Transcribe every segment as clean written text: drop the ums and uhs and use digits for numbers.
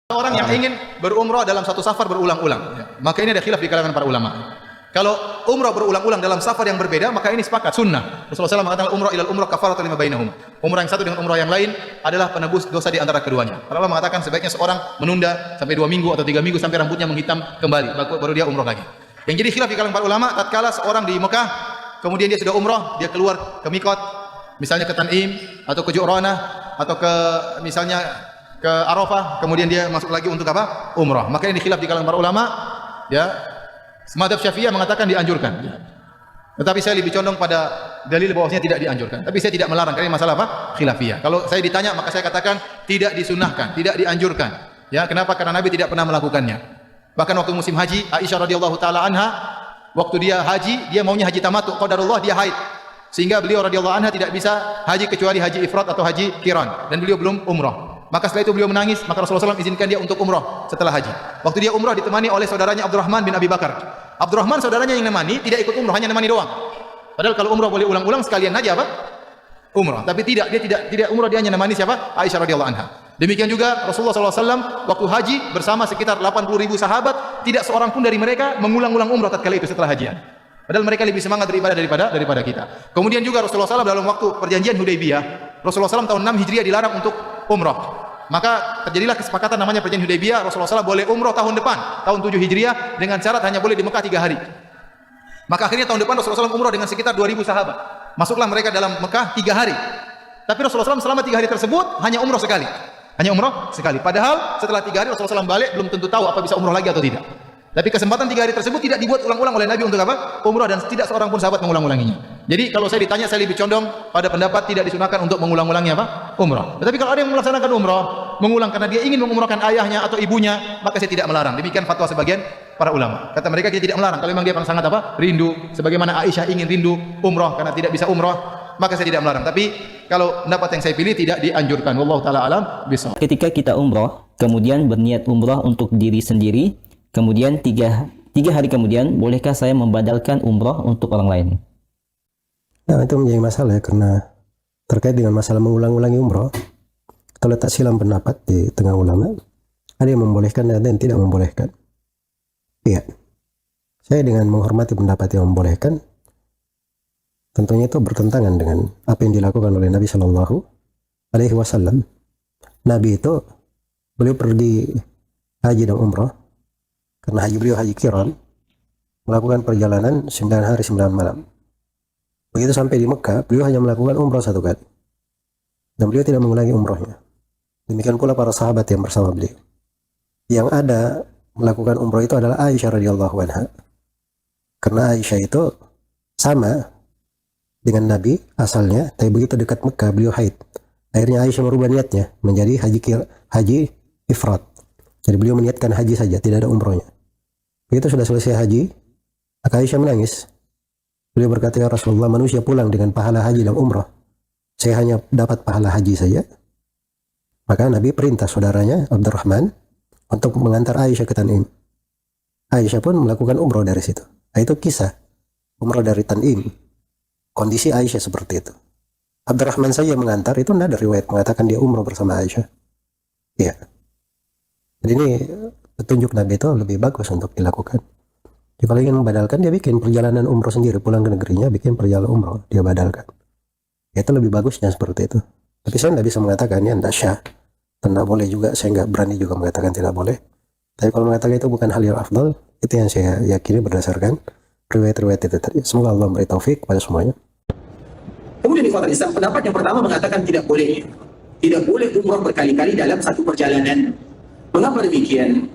Orang yang ingin berumrah dalam satu safar berulang-ulang, maka ini ada khilaf di kalangan para ulama. Kalau umrah berulang-ulang dalam safar yang berbeda, maka ini sepakat sunnah. Rasulullah SAW mengatakan umrah ilal umrah kafaratun lima bainahum. Umrah yang satu dengan umrah yang lain adalah penebus dosa di antara keduanya. Para ulama mengatakan sebaiknya seorang menunda sampai 2 minggu atau 3 minggu sampai rambutnya menghitam kembali, baru dia umrah lagi. Yang jadi khilaf di kalangan para ulama, tatkala seorang di Mekah, kemudian dia sudah umrah, dia keluar ke mikot, misalnya ke Tan'im atau ke Ju'ranah atau ke misalnya ke Arafah, kemudian dia masuk lagi untuk apa? Umrah. Maka ini khilaf di kalangan para ulama, ya. Mazhab Syafi'iyah mengatakan dianjurkan. Tetapi saya lebih condong pada dalil bahwasanya tidak dianjurkan. Tapi saya tidak melarang karena masalah apa? Khilafiyah. Kalau saya ditanya maka saya katakan tidak disunahkan, tidak dianjurkan. Ya, kenapa? Karena Nabi tidak pernah melakukannya. Bahkan waktu musim haji, Aisyah radhiyallahu taala anha, waktu dia haji, dia maunya haji tamattu, qadarullah dia haid. Sehingga beliau radhiyallahu anha tidak bisa haji kecuali haji ifrad atau haji qiran, dan beliau belum umrah. Maka setelah itu beliau menangis, maka Rasulullah SAW izinkan dia untuk umrah setelah haji. Waktu dia umrah ditemani oleh saudaranya Abdurrahman bin Abi Bakar. Abdurrahman saudaranya yang nemani, tidak ikut umrah, hanya nemani doang. Padahal kalau umrah boleh ulang-ulang sekalian aja apa? Umrah. Tapi tidak, dia tidak umrah, dia hanya nemani siapa? Aisyah radhiyallahu anha. Demikian juga Rasulullah SAW waktu haji bersama sekitar 80.000 sahabat, tidak seorang pun dari mereka mengulang-ulang umrah tatkala itu setelah hajian. Padahal mereka lebih semangat daripada kita. Kemudian juga Rasulullah SAW dalam waktu perjanjian Hudaybiyah, Rasulullah SAW tahun 6 Hijriah dilarang untuk umrah. Maka terjadilah kesepakatan namanya perjanjian Hudaybiyah. Rasulullah SAW boleh umrah tahun depan, tahun 7 Hijriah, dengan syarat hanya boleh di Mekah 3 hari. Maka akhirnya tahun depan Rasulullah SAW umrah dengan sekitar 2.000 sahabat. Masuklah mereka dalam Mekah 3 hari. Tapi Rasulullah SAW selama 3 hari tersebut hanya umrah sekali. Hanya umrah sekali. Padahal setelah 3 hari Rasulullah SAW balik, belum tentu tahu apa bisa umrah lagi atau tidak. Tapi kesempatan 3 hari tersebut tidak dibuat ulang-ulang oleh Nabi untuk apa? Umrah, dan tidak seorang pun sahabat mengulang-ulanginya. Jadi kalau saya ditanya, saya lebih condong pada pendapat tidak disunahkan untuk mengulang-ulangnya apa? Umrah. Tetapi kalau ada yang melaksanakan umrah, mengulang karena dia ingin mengumrahkan ayahnya atau ibunya, maka saya tidak melarang. Demikian fatwa sebagian para ulama. Kata mereka kita tidak melarang kalau memang dia sangat apa? Rindu. Sebagaimana Aisyah ingin rindu umrah karena tidak bisa umrah, maka saya tidak melarang. Tapi kalau pendapat yang saya pilih tidak dianjurkan. Wallahu taala alam bishawab. Ketika kita umrah, kemudian berniat umrah untuk diri sendiri, kemudian tiga hari kemudian, bolehkah saya membadalkan umrah untuk orang lain? Nah, itu menjadi masalah ya, karena terkait dengan masalah mengulang-ulangi umrah, terletak silam pendapat di tengah ulama. Ada yang membolehkan dan ada yang tidak membolehkan. Iya, saya dengan menghormati pendapat yang membolehkan, tentunya itu bertentangan dengan apa yang dilakukan oleh Nabi Shallallahu Alaihi Wasallam. Nabi itu beliau pergi haji dan umrah, karena haji beliau haji qiran, melakukan perjalanan 9 hari 9 malam. Begitu sampai di Mekah, beliau hanya melakukan umrah 1 kali, dan beliau tidak mengulangi umrahnya. Demikian pula para sahabat yang bersama beliau. Yang ada melakukan umrah itu adalah Aisyah radhiyallahu anha, karena Aisyah itu sama dengan Nabi asalnya, tapi begitu dekat Mekah beliau haid. Akhirnya Aisyah merubah niatnya menjadi haji ifrad. Jadi beliau meniatkan haji saja, tidak ada umrahnya. Begitu sudah selesai haji, maka Aisyah menangis. Beliau berkata, ya Rasulullah, manusia pulang dengan pahala haji dan umrah, saya hanya dapat pahala haji saja. Maka Nabi perintah saudaranya Abdurrahman untuk mengantar Aisyah ke Tan'im. Aisyah pun melakukan umrah dari situ. Nah, itu kisah umrah dari Tan'im. Kondisi Aisyah seperti itu. Abdurrahman saja mengantar, itu tidak ada riwayat mengatakan dia umrah bersama Aisyah. Iya. Jadi ini petunjuk Nabi itu lebih bagus untuk dilakukan. Jadi kalau ingin membadalkan, dia bikin perjalanan umrah sendiri, pulang ke negerinya, bikin perjalanan umrah, dia badalkan. Itu lebih bagusnya seperti itu. Tapi saya tidak bisa mengatakan ya tidak syah, tidak boleh juga, saya nggak berani juga mengatakan tidak boleh. Tapi kalau mengatakan itu bukan hal yang afdal, itu yang saya yakini berdasarkan riwayat-riwayat itu tadi. Semoga Allah memberi taufik pada semuanya. Kemudian di kota Islam, pendapat yang pertama mengatakan tidak boleh umrah berkali-kali dalam satu perjalanan. Mengapa demikian?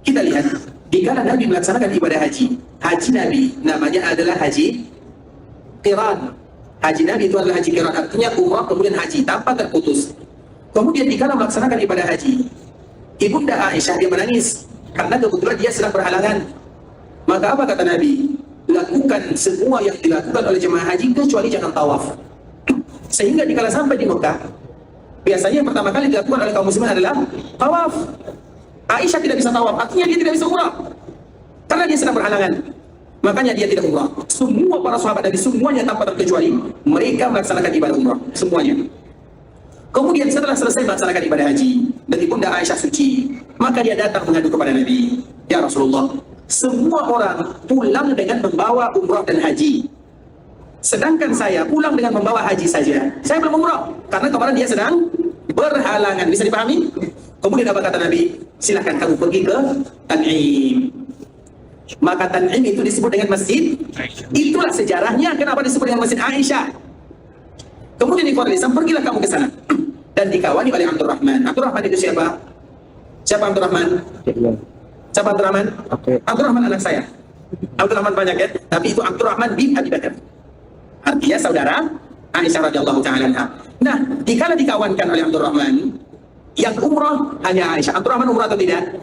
Kita lihat, dikala Nabi melaksanakan ibadah haji Nabi namanya adalah haji qiran. Haji Nabi itu adalah haji qiran, artinya umrah kemudian haji tanpa terputus. Kemudian dikala melaksanakan ibadah haji, Ibunda Aisyah dia menangis karena kebetulan dia sedang berhalangan. Maka apa kata Nabi? Lakukan semua yang dilakukan oleh jemaah haji kecuali jangan tawaf. Sehingga dikala sampai di Mekah, biasanya yang pertama kali dilakukan oleh kaum muslimin adalah tawaf. Aisyah tidak bisa tawaf, artinya dia tidak bisa umrah karena dia sedang berhalangan. Makanya dia tidak umrah. Semua para sahabat Nabi, semuanya tanpa terkecuali, mereka melaksanakan ibadah umrah, semuanya. Kemudian setelah selesai melaksanakan ibadah haji, dan Ibunda Aisyah suci, Maka dia datang mengadu kepada Nabi, ya Rasulullah, semua orang pulang dengan membawa umrah dan haji, sedangkan saya pulang dengan membawa haji saja. Saya belum umrah karena kemarin dia sedang berhalangan. Bisa dipahami? Kemudian apa kata Nabi? Silakan kamu pergi ke Tan'im. Maka Tan'im itu disebut dengan masjid. Itulah sejarahnya kenapa disebut dengan Masjid Aisyah. Kemudian di Islam, pergilah kamu ke sana dan dikawani oleh Abdurrahman. Abdurrahman itu siapa? Siapa Abdurrahman? Siapa Abdurrahman? Abdurrahman anak saya. Abdurrahman banyak ya, tapi itu Abdurrahman bin Abi Bakar. Artinya saudara Aisyah radhiyallahu taala anha. Nah, dikala dikawankan oleh Abdurrahman, yang umrah hanya Aisyah. Abdurrahman umrah atau tidak?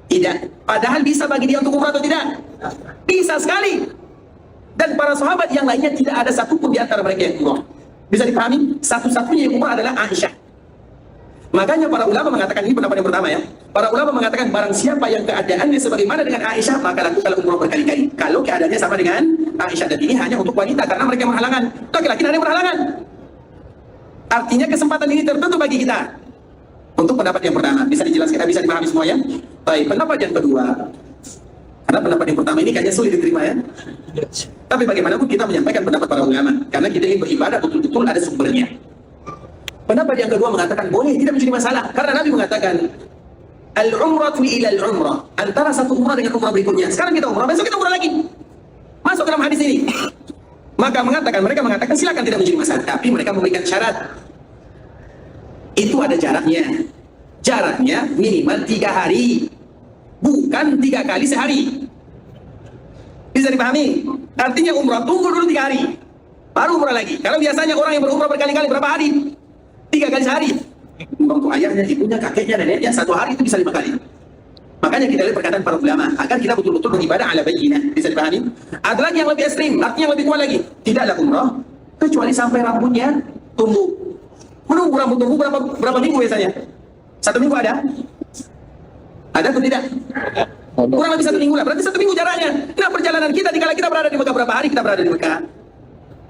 Tidak. Padahal bisa bagi dia untuk umrah atau tidak? Bisa sekali. Dan para sahabat yang lainnya tidak ada satupun di antara mereka yang umrah. Bisa dipahami? Satu-satunya yang umrah adalah Aisyah. Makanya para ulama mengatakan, ini pendapat yang pertama ya, para ulama mengatakan barang siapa yang keadaannya sebagaimana dengan Aisyah, maka lakukan umrah berkali-kali. Kalau keadaannya sama dengan Aisyah, dan ini hanya untuk wanita karena mereka berhalangan. Laki-laki tidak ada yang berhalangan. Artinya kesempatan ini tertentu bagi kita. Untuk pendapat yang pertama, bisa dijelaskan, bisa dipahami semua ya. Baik, pendapat yang kedua, karena pendapat yang pertama ini kayaknya sulit diterima ya. Tapi bagaimanapun kita menyampaikan pendapat para ulama, karena kita ingin beribadah betul-betul ada sumbernya. Pendapat yang kedua mengatakan boleh, tidak menjadi masalah, karena Nabi mengatakan al-umratu ila al-umrah, antara satu umrah dengan umrah berikutnya. Sekarang kita umrah, besok kita umrah lagi. Masuk dalam hadis ini. Maka mereka mengatakan silakan, tidak menjadi masalah, tapi mereka memberikan syarat. Itu ada jaraknya. Jaraknya minimal 3 hari, bukan 3 kali sehari. Bisa dipahami? Artinya umrah tunggu dulu 3 hari, baru umrah lagi. Kalau biasanya orang yang berumrah berkali-kali berapa hari? 3 kali sehari. Untuk ayahnya, ibunya, kakeknya, neneknya 1 hari itu bisa 5 kali. Makanya kita lihat perkataan para ulama agar kita betul-betul beribadah ala bayyinah. Bisa dipahami? Ada lagi yang lebih ekstrim, artinya yang lebih kuat lagi. Tidaklah umrah kecuali sampai rambutnya tumbuh. Menunggu rambut tumbuh berapa minggu biasanya? 1 minggu ada? Ada atau tidak? Kurang lebih 1 minggu lah. Berarti 1 minggu jaraknya. Nah, perjalanan kita dikala kita berada di Mekah, berapa hari kita berada di Mekah?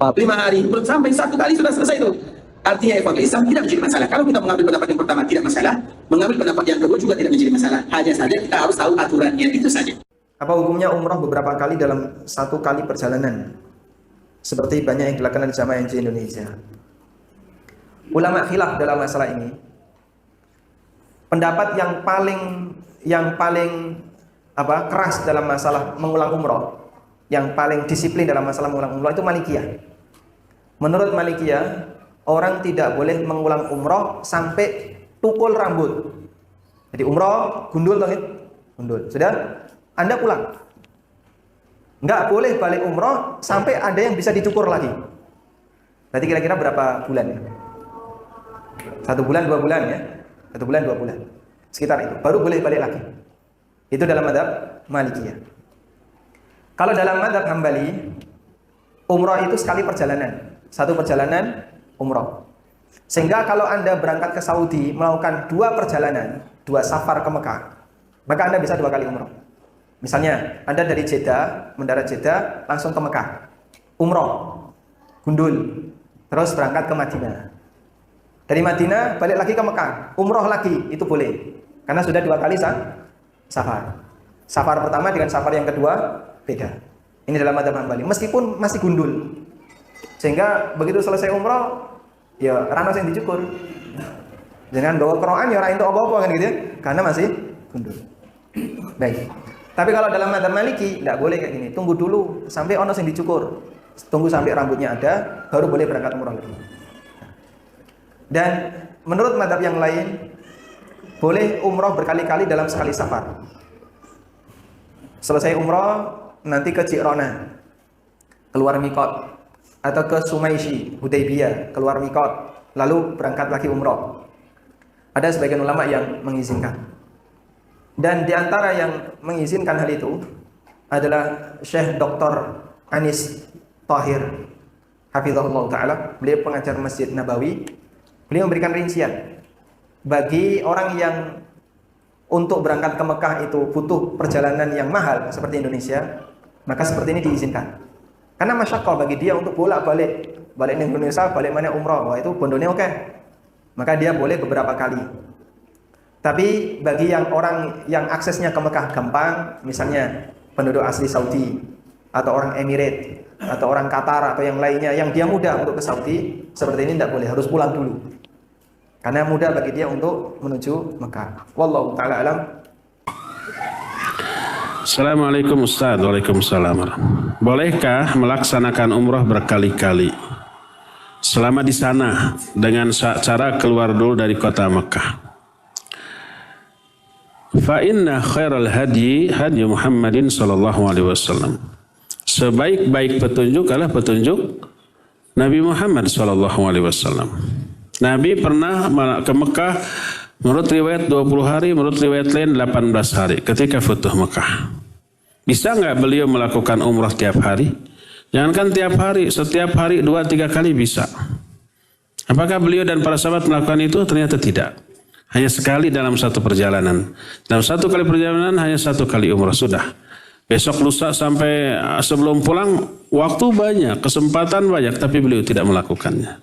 5 hari. Belum sampai 1 kali sudah selesai itu. Artinya ikhwan Islam tidak menjadi masalah. Kalau kita mengambil pendapat yang pertama tidak masalah, mengambil pendapat yang kedua juga tidak menjadi masalah. Hanya saja kita harus tahu aturannya, itu saja. Apa hukumnya umrah beberapa kali dalam 1 kali perjalanan? Seperti banyak yang dilakukan di jamaah haji Indonesia. Ulama khilaf dalam masalah ini. Pendapat yang paling keras dalam masalah mengulang umrah, yang paling disiplin dalam masalah mengulang umrah itu Malikiyah. Menurut Malikiyah, orang tidak boleh mengulang umrah sampai tukul rambut. Jadi umrah gundul toh, gundul. Sudah, Anda pulang. Enggak boleh balik umrah sampai ada yang bisa dicukur lagi. Berarti kira-kira berapa bulan ya? 1 bulan, 2 bulan ya? 1 bulan, 2 bulan. Sekitar itu. Baru boleh balik lagi. Itu dalam mazhab Malikiyah. Kalau dalam mazhab Hambali, umrah itu sekali perjalanan. 1 perjalanan umrah. Sehingga kalau Anda berangkat ke Saudi melakukan 2 perjalanan, 2 safar ke Mekah, maka Anda bisa 2 kali umrah. Misalnya Anda dari Jeddah, mendarat Jeddah langsung ke Mekah, umrah, gundul, terus berangkat ke Madinah. Dari Madinah balik lagi ke Mekah, umrah lagi, itu boleh. Karena sudah 2 kali safar. Safar pertama dengan safar yang kedua beda. Ini dalam mazhab Hambali, meskipun masih gundul. Sehingga begitu selesai umrah, ya rano yang dicukur. Jangan bawa Quran ya ora entuk apa-apa kan gitu ya, karena masih gundul. Baik. Tapi kalau dalam mazhab Maliki enggak boleh kayak gini. Tunggu dulu sampai ono yang dicukur. Tunggu sampai rambutnya ada, baru boleh berangkat umrah lagi. Dan menurut mazhab yang lain, boleh umrah berkali-kali dalam sekali safar. Selesai umrah nanti ke Ji'rana, keluar mikot, atau ke Sumaishi, Hudaybiyah, keluar mikot, lalu berangkat lagi umrah. Ada sebagian ulama yang mengizinkan. Dan di antara yang mengizinkan hal itu adalah Syekh Dr. Anis Tahir hafizahullah ta'ala. Beliau pengajar Masjid Nabawi. Beliau memberikan rincian bagi orang yang untuk berangkat ke Mekah itu butuh perjalanan yang mahal seperti Indonesia, maka seperti ini diizinkan. Karena masyaqqah bagi dia untuk bolak-balik, balik ke Indonesia, balik mana umrah, wah itu bondone oke. Maka dia boleh beberapa kali. Tapi bagi yang orang yang aksesnya ke Mekah gampang, misalnya penduduk asli Saudi atau orang Emirat atau orang Qatar atau yang lainnya yang dia mudah untuk ke Saudi, seperti ini tidak boleh, harus pulang dulu. Karena mudah bagi dia untuk menuju Mekah. Wallahu taala alam. Assalamualaikum Ustaz. Waalaikumsalam. Bolehkah melaksanakan umrah berkali-kali selama di sana dengan cara keluar dulu dari kota Mekah? Fa inna khairal hadi hadi Muhammadin sallallahu alaihi wasallam. Sebaik-baik petunjuk adalah petunjuk Nabi Muhammad sallallahu alaihi wasallam. Nabi pernah ke Mekah menurut riwayat 20 hari, menurut riwayat lain 18 hari ketika Futuh Mekah. Bisa enggak beliau melakukan umrah tiap hari? Jangankan tiap hari, setiap hari 2-3 kali bisa. Apakah beliau dan para sahabat melakukan itu? Ternyata tidak. Hanya sekali dalam satu perjalanan. Dalam satu kali perjalanan hanya satu kali umrah, sudah. Besok lusa sampai sebelum pulang waktu banyak, kesempatan banyak, tapi beliau tidak melakukannya.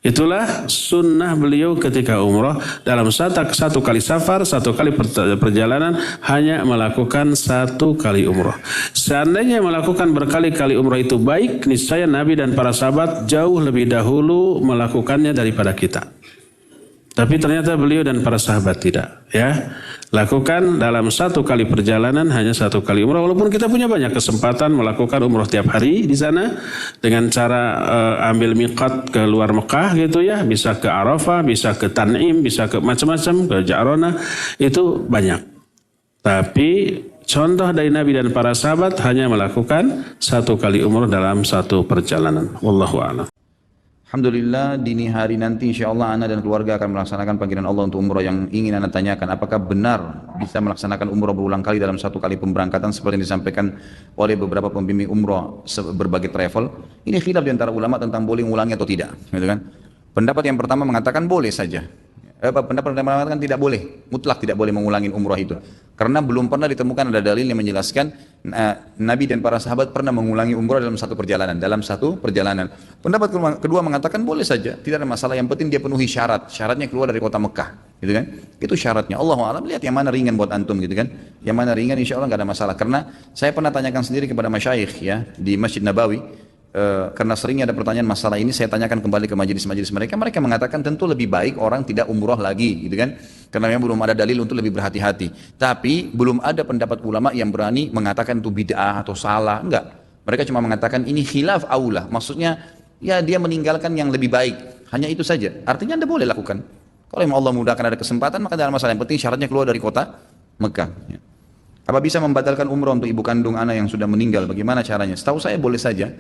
Itulah sunnah beliau ketika umrah, dalam satu kali safar, satu kali perjalanan hanya melakukan satu kali umrah. Seandainya melakukan berkali-kali umrah itu baik, niscaya Nabi dan para sahabat jauh lebih dahulu melakukannya daripada kita. Tapi ternyata beliau dan para sahabat tidak, ya. Lakukan dalam satu kali perjalanan hanya satu kali umrah, walaupun kita punya banyak kesempatan melakukan umrah tiap hari di sana dengan cara ambil miqat ke luar Mekah gitu ya, bisa ke Arafah, bisa ke Tan'im, bisa ke macam-macam, ke Ja'rana, itu banyak. Tapi contoh dari Nabi dan para sahabat hanya melakukan satu kali umrah dalam satu perjalanan. Wallahu a'lam. Alhamdulillah, dini hari nanti insyaAllah Ana dan keluarga akan melaksanakan panggilan Allah untuk umrah. Yang ingin Ana tanyakan, apakah benar bisa melaksanakan umrah berulang kali dalam satu kali pemberangkatan seperti yang disampaikan oleh beberapa pembimbing umrah berbagai travel? Ini khilaf di antara ulama tentang boleh mengulangi atau tidak, gitu kan? Pendapat yang pertama mengatakan boleh saja. Pendapat yang mengatakan tidak boleh, mutlak tidak boleh mengulangi umrah itu. Karena belum pernah ditemukan ada dalil yang menjelaskan Nabi dan para sahabat pernah mengulangi umrah dalam satu perjalanan. Pendapat kedua mengatakan boleh saja, tidak ada masalah. Yang penting dia penuhi syarat. Syaratnya keluar dari kota Mekah, gitu kan? Itu syaratnya. Allahu a'lam, lihat yang mana ringan buat antum, gitu kan? Yang mana ringan insya Allah nggak ada masalah. Karena saya pernah tanyakan sendiri kepada masyayikh ya di Masjid Nabawi. Karena seringnya ada pertanyaan masalah ini, saya tanyakan kembali ke majelis-majelis mereka. Mereka mengatakan tentu lebih baik orang tidak umrah lagi, gitu kan? Karena memang belum ada dalil untuk lebih berhati-hati. Tapi belum ada pendapat ulama yang berani mengatakan itu bid'ah atau salah. Enggak. Mereka cuma mengatakan ini khilaf aula. Maksudnya ya dia meninggalkan yang lebih baik. Hanya itu saja. Artinya Anda boleh lakukan. Kalau memang Allah mudahkan ada kesempatan, maka tidak ada masalah. Yang penting syaratnya keluar dari kota Mekah. Ya. Apa bisa membatalkan umrah untuk ibu kandung anak yang sudah meninggal? Bagaimana caranya? Setahu saya boleh saja.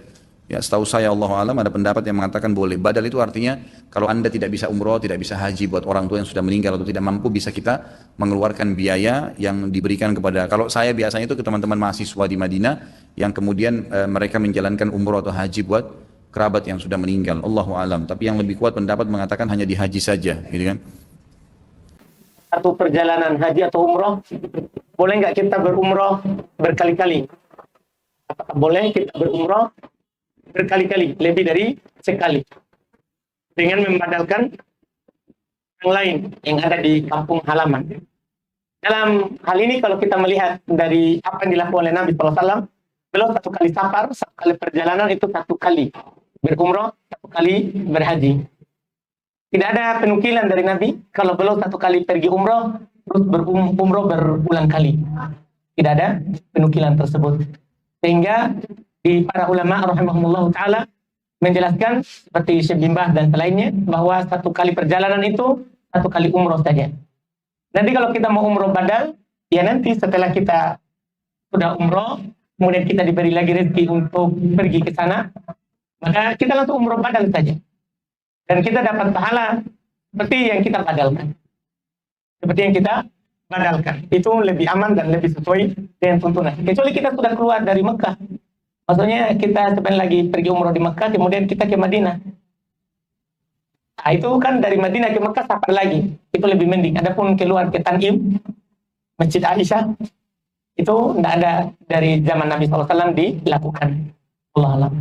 Ya, setahu saya Allah alam ada pendapat yang mengatakan boleh. Badal itu artinya kalau Anda tidak bisa umroh, tidak bisa haji buat orang tua yang sudah meninggal atau tidak mampu, bisa kita mengeluarkan biaya yang diberikan kepada, kalau saya biasanya itu ke teman-teman mahasiswa di Madinah yang kemudian mereka menjalankan umroh atau haji buat kerabat yang sudah meninggal. Allahu alam. Tapi yang lebih kuat pendapat mengatakan hanya di haji saja, gitu kan? Satu perjalanan haji atau umroh, boleh nggak kita berumroh berkali-kali? Apakah boleh kita berumroh berkali-kali, lebih dari sekali, dengan membadalkan yang lain yang ada di kampung halaman? Dalam hal ini kalau kita melihat dari apa yang dilakukan oleh Nabi SAW, beliau satu kali safar, satu kali perjalanan itu satu kali berumroh, satu kali berhaji. Tidak ada penukilan dari Nabi kalau beliau satu kali pergi umroh terus berumroh berulang kali. Tidak ada penukilan tersebut. Sehingga di para ulama rahimahumullah ta'ala menjelaskan seperti Syekh bin Baz dan selainnya bahwa satu kali perjalanan itu satu kali umroh saja. Nanti kalau kita mau umroh badal, ya nanti setelah kita sudah umroh, kemudian kita diberi lagi rezeki untuk pergi ke sana, maka kita langsung umroh badal saja. Dan kita dapat pahala seperti yang kita badalkan. Seperti yang kita badalkan. Itu lebih aman dan lebih sesuai dengan tuntunan. Kecuali kita sudah keluar dari Mekah. Maksudnya kita sebenarnya lagi pergi umroh di Mekah, kemudian kita ke Madinah. Nah, itu kan dari Madinah ke Mekah safar lagi. Itu lebih mending. Adapun keluar ke Tan'im, Masjid Aisyah, itu tidak ada dari zaman Nabi SAW dilakukan. Allah alam.